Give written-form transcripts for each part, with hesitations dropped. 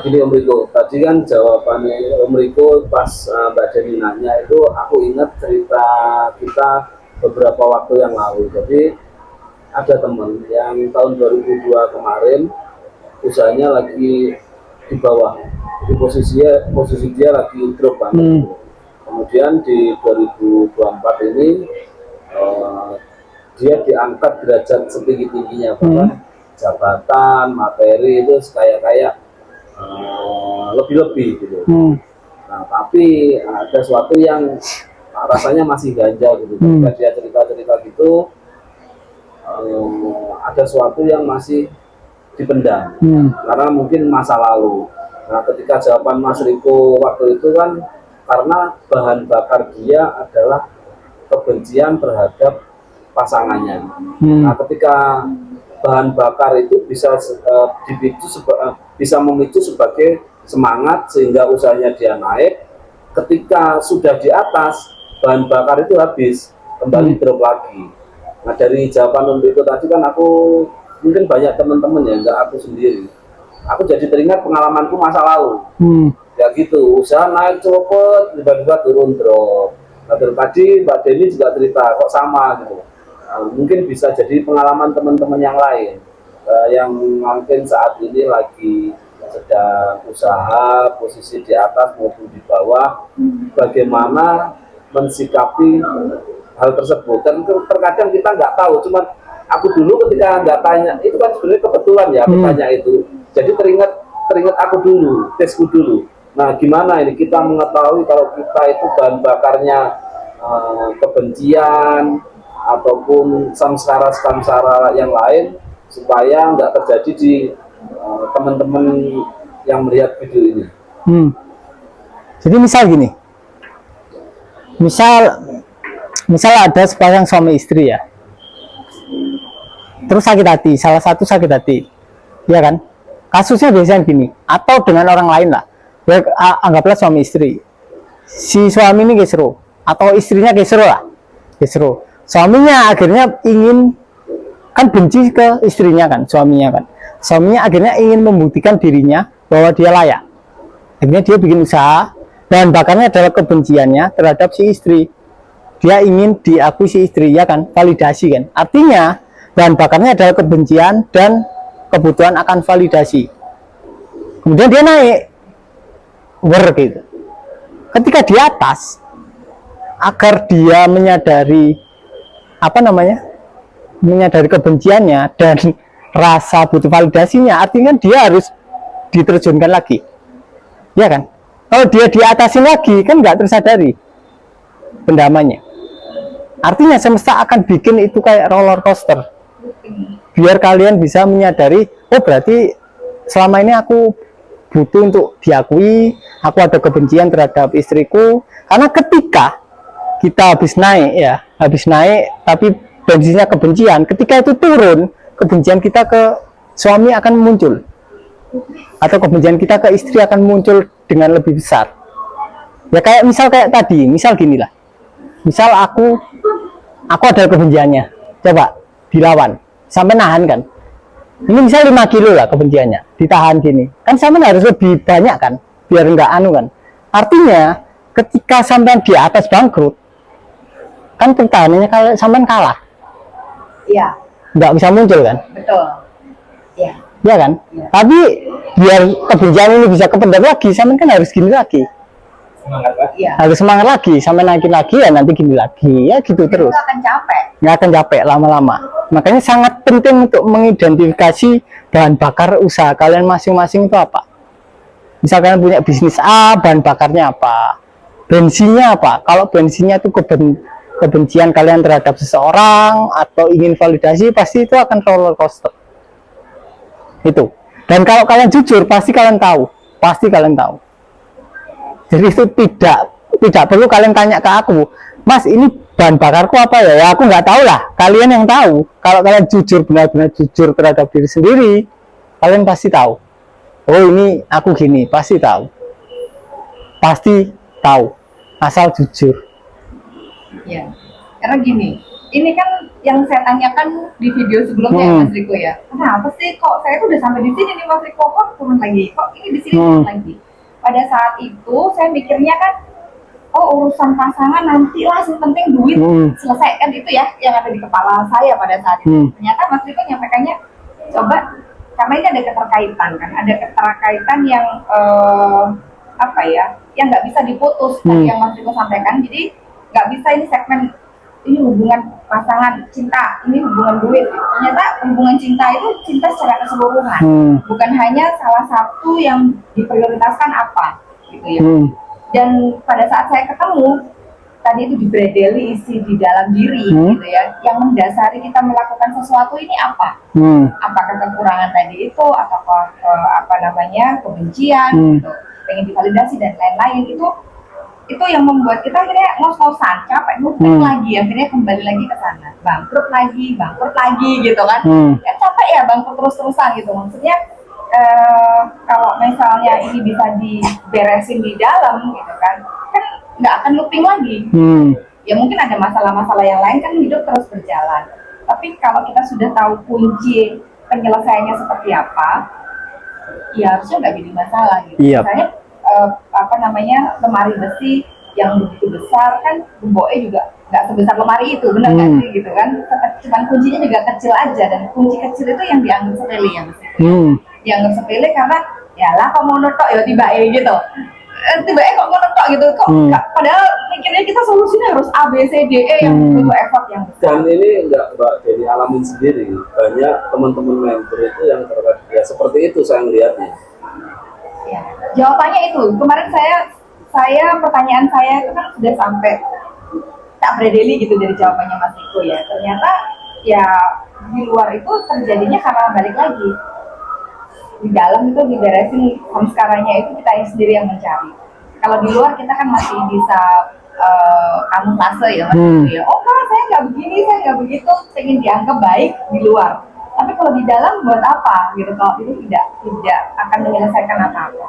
Gini Om Riko, tadi kan jawabannya Om Riko pas Mbak Deni nanya itu aku ingat cerita kita beberapa waktu yang lalu. Jadi ada teman yang tahun 2002 kemarin usahanya lagi di bawah, di posisi dia lagi drop banget. Kemudian di 2024 ini dia diangkat derajat setinggi-tingginya, bahkan jabatan, materi itu kayak lebih-lebih gitu. Nah, tapi ada sesuatu yang rasanya masih ganjal gitu. Ketika dia cerita-cerita gitu, ada sesuatu yang masih dipendam karena mungkin masa lalu. Nah, ketika jawaban Mas Riko waktu itu kan karena bahan bakar dia adalah kebencian terhadap pasangannya. Nah, ketika bahan bakar itu bisa bisa memicu sebagai semangat sehingga usahanya dia naik. Ketika sudah di atas, bahan bakar itu habis, kembali drop lagi. Nah, dari jawaban Om Riko tadi kan aku mungkin banyak teman-teman ya, enggak aku sendiri. Aku jadi teringat pengalamanku masa lalu. Ya gitu, usaha naik cepet, tiba-tiba turun drop. Nah, tadi Mbak Deni juga cerita kok sama gitu. Mungkin bisa jadi pengalaman teman-teman yang lain yang mungkin saat ini lagi sedang usaha posisi di atas maupun di bawah, bagaimana mensikapi hal tersebut. Dan terkadang kita nggak tahu, cuman aku dulu ketika nggak tanya itu kan sebenarnya kebetulan ya aku tanya itu, jadi teringat aku dulu, tesku dulu. Nah, gimana ini kita mengetahui kalau kita itu bahan bakarnya kebencian ataupun samsara yang lain, supaya nggak terjadi di teman-teman yang melihat video ini. Jadi misal gini, misal ada sepasang suami istri ya, terus sakit hati, salah satu sakit hati, ya kan? Kasusnya biasanya gini, atau dengan orang lain lah, ya, anggaplah suami istri, si suami ini kisruh, atau istrinya kisruh lah, kisruh. Suaminya akhirnya ingin, kan benci ke istrinya kan, suaminya akhirnya ingin membuktikan dirinya bahwa dia layak. Akhirnya dia bikin usaha, bahan bakarnya adalah kebenciannya terhadap si istri. Dia ingin diakui si istri, ya kan, validasi kan. Artinya bahan bakarnya adalah kebencian dan kebutuhan akan validasi. Kemudian dia naik, gitu. Ketika di atas, agar dia menyadari menyadari kebenciannya dan rasa butuh validasinya, artinya dia harus diterjunkan lagi, ya kan? Kalau dia di atasin lagi kan nggak tersadari pendamannya. Artinya semesta akan bikin itu kayak roller coaster, biar kalian bisa menyadari, oh berarti selama ini aku butuh untuk diakui, aku ada kebencian terhadap istriku. Karena ketika kita habis naik tapi bensinnya kebencian, ketika itu turun, kebencian kita ke suami akan muncul, atau kebencian kita ke istri akan muncul dengan lebih besar. Ya kayak tadi, misal gini lah, misal aku ada kebenciannya, coba dilawan sampai nahan kan, ini misal 5 kilo lah kebenciannya, ditahan gini kan, sampai harus lebih banyak kan, biar enggak kan. Artinya ketika sampai di atas bangkrut kan, pertahanannya kalau sampai kalah, iya, nggak bisa muncul kan, betul, ya, ya kan, ya. Tapi biar kebencian ini bisa kependam lagi, sampai kan harus gini lagi, semangat lagi, ya. Harus semangat lagi, sampai naikin lagi ya, nanti gini lagi, ya gitu terus. Itu akan capek, nggak akan capek lama-lama. Makanya sangat penting untuk mengidentifikasi bahan bakar usaha kalian masing-masing itu apa. Misal kalian punya bisnis A, bahan bakarnya apa, bensinnya apa. Kalau bensinnya itu kebencian kalian terhadap seseorang atau ingin validasi, pasti itu akan roller coaster itu. Dan kalau kalian jujur, pasti kalian tahu, jadi itu tidak perlu kalian tanya ke aku, Mas ini bahan bakarku apa ya, aku nggak tahu lah, kalian yang tahu. Kalau kalian jujur, benar-benar jujur terhadap diri sendiri, kalian pasti tahu, oh ini aku gini, pasti tahu, asal jujur. Ya, karena gini, ini kan yang saya tanyakan di video sebelumnya ya Mas Riko ya. Kenapa sih kok saya tuh udah sampai di sini nih Mas Riko, kok turun lagi? Kok ini di sini turun lagi? Pada saat itu saya mikirnya kan, oh urusan pasangan nantilah, yang penting duit, selesaikan itu ya yang ada di kepala saya pada saat itu. Ternyata Mas Riko nyampaikannya, coba, karena ini ada keterkaitan kan, ada keterkaitan yang apa ya, yang nggak bisa diputus tadi yang Mas Riko sampaikan. Jadi nggak bisa ini segmen ini hubungan pasangan cinta, ini hubungan duit. Ternyata hubungan cinta itu cinta secara keseluruhan, bukan hanya salah satu yang diprioritaskan apa gitu ya. Dan pada saat saya ketemu tadi itu dibredeli isi di dalam diri gitu ya, yang mendasari kita melakukan sesuatu ini apa? Apakah kekurangan tadi itu, ataukah apa namanya kebencian, gitu, pengen divalidasi dan lain-lain, itu yang membuat kita akhirnya ngos-ngosan, capek, numpuk lagi, akhirnya kembali lagi ke sana, bangkrut lagi gitu kan. Kan capek ya bangkrut terus-terusan gitu. Maksudnya kalau misalnya ini bisa diberesin di dalam gitu kan nggak akan looping lagi. Ya mungkin ada masalah-masalah yang lain kan, hidup terus berjalan. Tapi kalau kita sudah tahu kunci penyelesaiannya seperti apa, ya harusnya nggak jadi masalah gitu. Misalnya apa namanya, lemari besi yang begitu besar kan, gemboknya juga nggak sebesar lemari itu, benar nggak sih gitu kan? Cuman kuncinya juga kecil aja, dan kunci kecil itu yang dianggap sepele ya Mas. Dianggap sepele karena ya lah kok mau notok ya tiba-tiba gitu. Tiba-tiba kok mau notok gitu kok, padahal mikirnya kita solusinya harus A B C D E yang butuh effort yang besar. Dan ini enggak Mbak Denny alamin sendiri, banyak teman-teman member itu yang ya seperti itu saya melihatnya. Ya, jawabannya itu kemarin saya pertanyaan saya itu kan sudah sampai tak berdeli gitu dari jawabannya Mas Riko ya. Ternyata ya di luar itu terjadinya karena balik lagi di dalam itu diberesin samskaranya itu kita sendiri yang mencari. Kalau di luar kita kan masih bisa kamuflase ya Mas Riko ya. Oh kan saya nggak begini, saya nggak begitu, ingin dianggap baik di luar. Tapi kalau di dalam buat apa gitu, kalau itu tidak akan menyelesaikan apa-apa.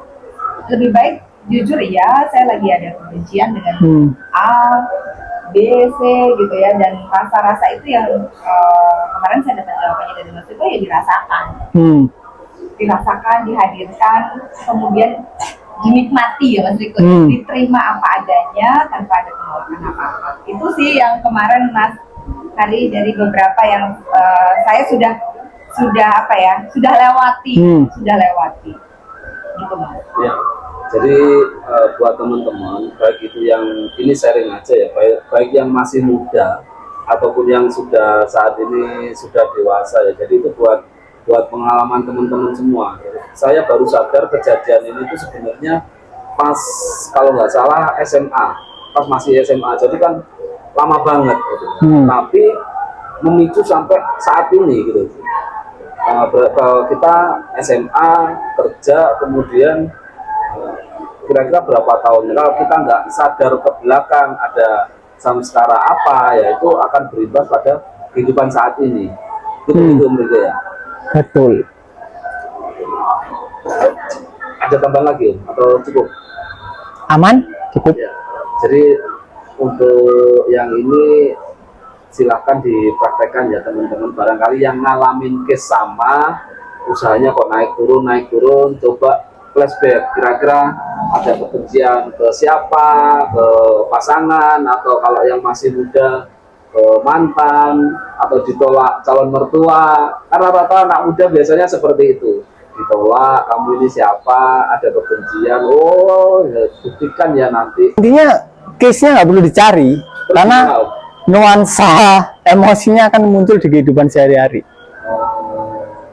Lebih baik jujur ya, saya lagi ada kebencian dengan A, B, C gitu ya, dan rasa-rasa itu yang kemarin saya dapat jawabannya dari Mas itu ya dirasakan. Dirasakan, dihadirkan, kemudian dinikmati ya Mas Riko, diterima apa adanya tanpa ada penolakan apa-apa. Itu sih yang kemarin Mas Hari dari beberapa yang saya sudah apa ya, sudah lewati gitu Mas. Ya, jadi buat teman-teman, baik itu yang ini sharing aja ya, baik yang masih muda ataupun yang sudah saat ini sudah dewasa ya. Jadi itu buat pengalaman teman-teman semua. Saya baru sadar kejadian ini itu sebenarnya pas kalau nggak salah SMA, pas masih SMA. Jadi kan lama banget gitu. Tapi memicu sampai saat ini gitu. Kita SMA kerja, kemudian kira-kira berapa tahun, kalau kita nggak sadar ke belakang ada samskara apa ya, itu akan berimbas pada kehidupan saat ini. Itu mereka ya. Betul. Ada tambahan lagi atau cukup? Aman? Cukup. Ya. Jadi untuk yang ini silahkan dipraktekkan ya teman-teman. Barangkali yang ngalamin case sama, usahanya kok naik turun, coba flashback, kira-kira ada kebencian ke siapa, ke pasangan, atau kalau yang masih muda ke mantan, atau ditolak calon mertua. Karena rata anak muda biasanya seperti itu, ditolak, kamu ini siapa, ada kebencian, oh ya, buktikan ya nanti. Intinya case-nya nggak perlu dicari, karena nuansa emosinya akan muncul di kehidupan sehari-hari.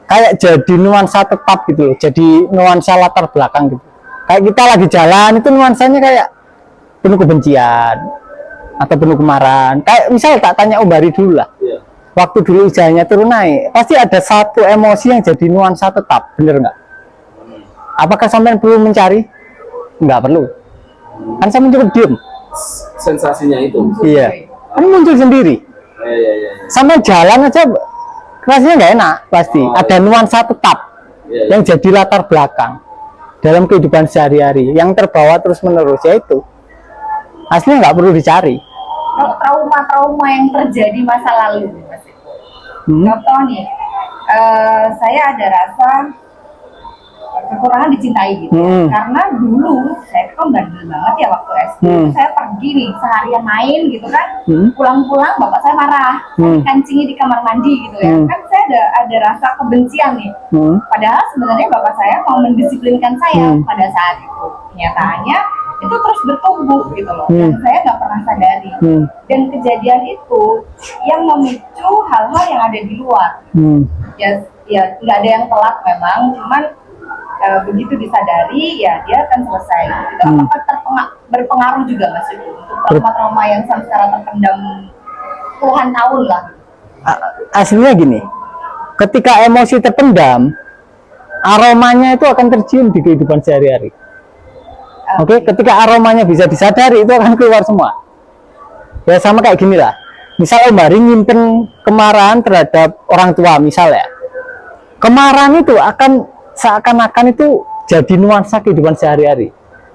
Kayak jadi nuansa tetap gitu loh, jadi nuansa latar belakang gitu. Kayak kita lagi jalan itu nuansanya kayak penuh kebencian atau penuh kemarahan. Kayak misal tak tanya Om Bari dulu lah, waktu dulu usianya turun naik, pasti ada satu emosi yang jadi nuansa tetap, bener nggak? Apakah sampean perlu mencari? Nggak perlu, kan saya cukup diem. Sensasinya itu. Iya. Kan muncul sendiri. Sampai jalan aja rasanya nggak enak, pasti ada nuansa tetap yang jadi latar belakang dalam kehidupan sehari-hari yang terbawa terus menerus, yaitu aslinya nggak perlu dicari. trauma-trauma yang terjadi masa lalu, Mas Riko. Contoh nih, saya ada rasa kekurangan dicintai gitu. Karena dulu saya kan bandel banget ya waktu SD. Saya pergi nih seharian main gitu kan. Pulang-pulang bapak saya marah, kancingi di kamar mandi gitu ya. Kan saya ada rasa kebencian nih. Padahal sebenarnya bapak saya mau mendisiplinkan saya pada saat itu. Kenyataannya itu terus bertumbuh gitu loh. Dan saya nggak pernah sadari. Dan kejadian itu yang memicu hal-hal yang ada di luar. Ya nggak ada yang telat memang, cuman begitu disadari ya dia akan selesai. Itu apakah berpengaruh juga Mas Riko untuk trauma-trauma yang sampai sekarang terpendam puluhan tahun lah? Aslinya gini, ketika emosi terpendam, aromanya itu akan tercium di kehidupan sehari-hari. Oke, ketika aromanya bisa disadari itu akan keluar semua. Ya sama kayak gini lah. Misal Om Hari nyimpen kemarahan terhadap orang tua misalnya. Kemarahan itu akan seakan-akan itu jadi nuansa kehidupan sehari-hari.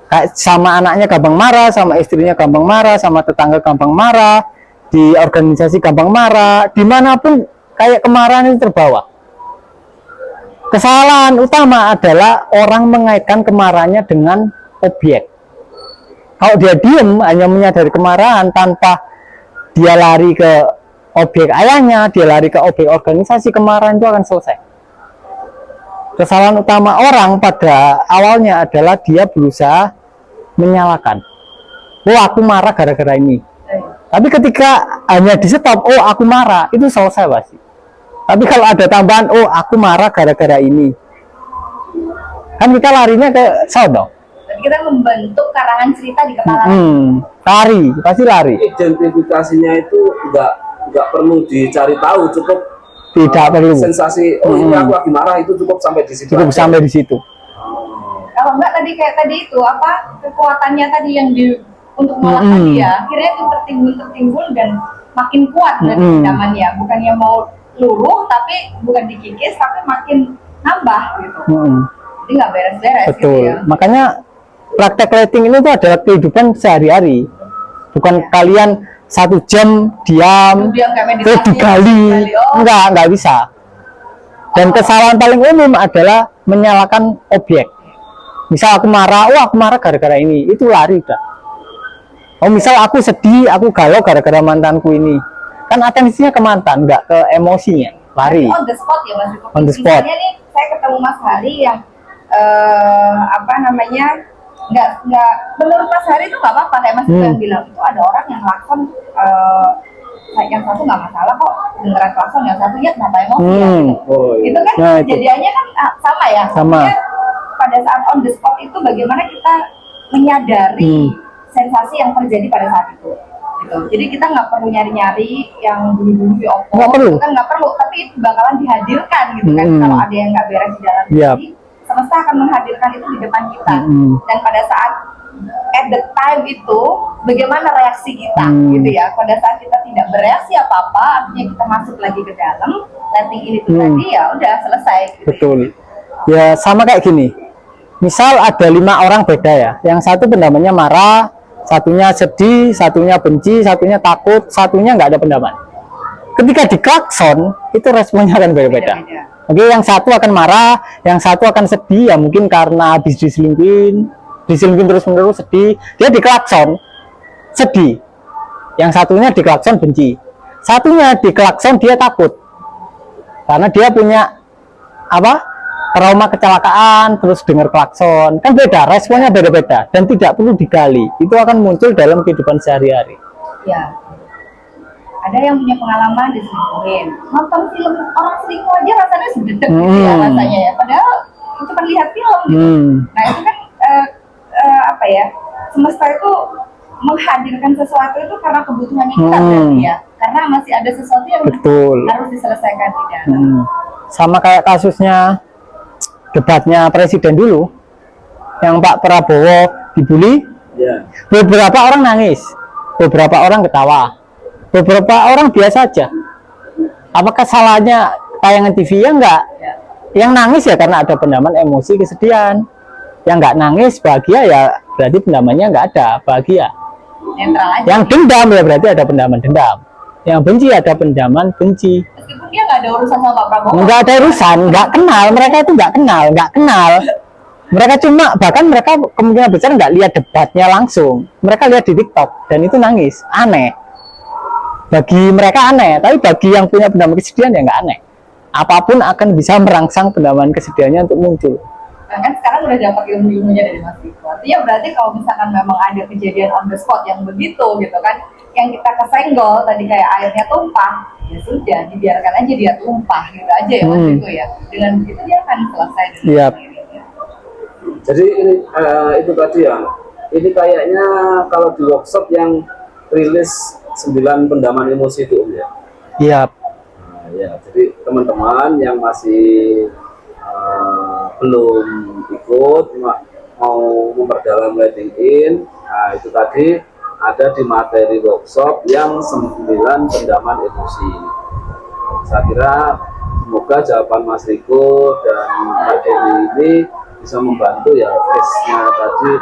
Kayak sama anaknya gampang marah, sama istrinya gampang marah, sama tetangga gampang marah, di organisasi gampang marah, dimanapun kayak kemarahan itu terbawa. Kesalahan utama adalah orang mengaitkan kemarahannya dengan objek. Kalau dia diem hanya menyadari kemarahan tanpa dia lari ke objek ayahnya, dia lari ke objek organisasi, kemarahan itu akan selesai. Kesalahan utama orang pada awalnya adalah dia berusaha menyalahkan. Oh, aku marah gara-gara ini. Tapi ketika hanya di stop, oh aku marah, itu selesai pasti. Tapi kalau ada tambahan, oh aku marah gara-gara ini, kan kita larinya ke sono. Kita membentuk karangan cerita di kepala. Lari, pasti lari. Identifikasinya itu nggak perlu dicari tahu, cukup tidak perlu sensasi. Oh ini aku lagi marah, itu cukup sampai di situ. Cukup sampai di situ. Kalau enggak tadi kayak tadi itu apa kekuatannya tadi yang untuk mengalahkan dia, akhirnya itu tertimbul dan makin kuat dari pindamannya. Bukannya mau luruh, tapi bukan dikikis, tapi makin nambah gitu. Jadi nggak beres-beres. Betul. Gitu ya. Makanya praktek lighting ini tuh adalah kehidupan sehari-hari. Bukan kalian 1 jam diam terus digali. Enggak bisa. Dan kesalahan paling umum adalah menyalahkan objek. Misal aku marah, oh aku marah gara-gara ini, itu lari udah. Oh misal aku sedih, aku galau gara-gara mantanku ini, kan atensinya ke mantan, enggak ke emosinya, lari. On the spot ya Mas Riko. On the spot. Misalnya nih saya ketemu Mas Hari yang nggak menurut Mas Hari itu nggak apa-apa, kayak Mas Riko yang bilang itu ada orang yang lakson yang satu nggak masalah kok dengeran klakson, yang satu ya kenapa emosi ya gitu. Itu kan kejadiannya kan sama ya. Sama. Maksudnya, pada saat on the spot itu bagaimana kita menyadari sensasi yang terjadi pada saat itu gitu. Jadi kita nggak perlu nyari-nyari yang dulu-dulu di oppo, kita nggak perlu, tapi itu bakalan dihadirkan gitu kan. Kalau ada yang nggak beres di dalam diri, semesta akan menghadirkan itu di depan kita. Dan pada saat at the time itu bagaimana reaksi kita gitu ya. Pada saat kita tidak bereaksi apa-apa, artinya kita masuk lagi ke dalam letting ini itu tadi, ya udah selesai gitu. Betul ya, sama kayak gini. Misal ada 5 orang beda ya, yang satu pendamanya marah, satunya sedih, satunya benci, satunya takut, satunya nggak ada pendaman. Ketika diklakson itu responnya akan beda-beda. Oke, yang satu akan marah, yang satu akan sedih, ya mungkin karena habis diselingkuhin terus-menerus sedih, dia diklakson sedih. Yang satunya diklakson benci, satunya diklakson dia takut karena dia punya trauma kecelakaan, terus dengar klakson, kan beda, responnya beda-beda dan tidak perlu digali, itu akan muncul dalam kehidupan sehari-hari. Ya, ada yang punya pengalaman diselingkuhin, nonton film orang selingkuh aja rasanya sededek gitu ya rasanya ya, padahal itu cuma lihat film gitu. Nah itu kan semesta itu menghadirkan sesuatu itu karena kebutuhannya kita berarti ya, karena masih ada sesuatu yang harus diselesaikan di dalam. Sama kayak kasusnya debatnya presiden dulu, yang Pak Prabowo dibully, beberapa orang nangis, beberapa orang ketawa, beberapa orang biasa aja. Apakah salahnya tayangan TV? Ya enggak. Yang nangis ya karena ada pendaman emosi kesedihan, yang nggak nangis bahagia ya berarti pendamannya nggak ada bahagia. netral aja. Yang dendam ya berarti ada pendaman dendam. Yang benci ada pendaman benci. Meskipun dia nggak ada urusan sama Pak Prabowo. Nggak ada urusan, nggak kenal, mereka itu nggak kenal. Mereka cuma, bahkan mereka kemungkinan besar nggak lihat debatnya langsung. Mereka lihat di TikTok dan itu nangis, aneh. Bagi mereka aneh, tapi bagi yang punya pendaman kesedihan ya nggak aneh. Apapun akan bisa merangsang pendaman kesedihannya untuk muncul. Nah, kan sekarang udah dapat ilmu-ilmunya dari Mas Riko. Artinya berarti kalau misalkan memang ada kejadian on the spot yang begitu gitu kan, yang kita kesenggol tadi kayak airnya tumpah, ya sudah dibiarkan aja dia tumpah gitu aja ya Mas Riko ya. Dengan begitu dia akan selesai dengan Yap. sendirinya. Jadi ini itu tadi ya. Ini kayaknya kalau di workshop yang rilis 9 pendaman emosi itu Om ya. Iya. Nah, ya, jadi teman-teman yang masih belum ikut mau memperdalam letting in, nah itu tadi ada di materi workshop yang 9 pendaman emosi. Saya kira semoga jawaban Mas Riko dan Mbak Dewi ini bisa membantu ya case-nya tadi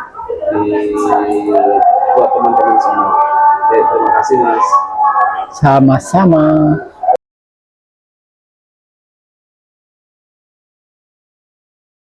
buat teman-teman semua. Oke, terima kasih Mas. Sama-sama.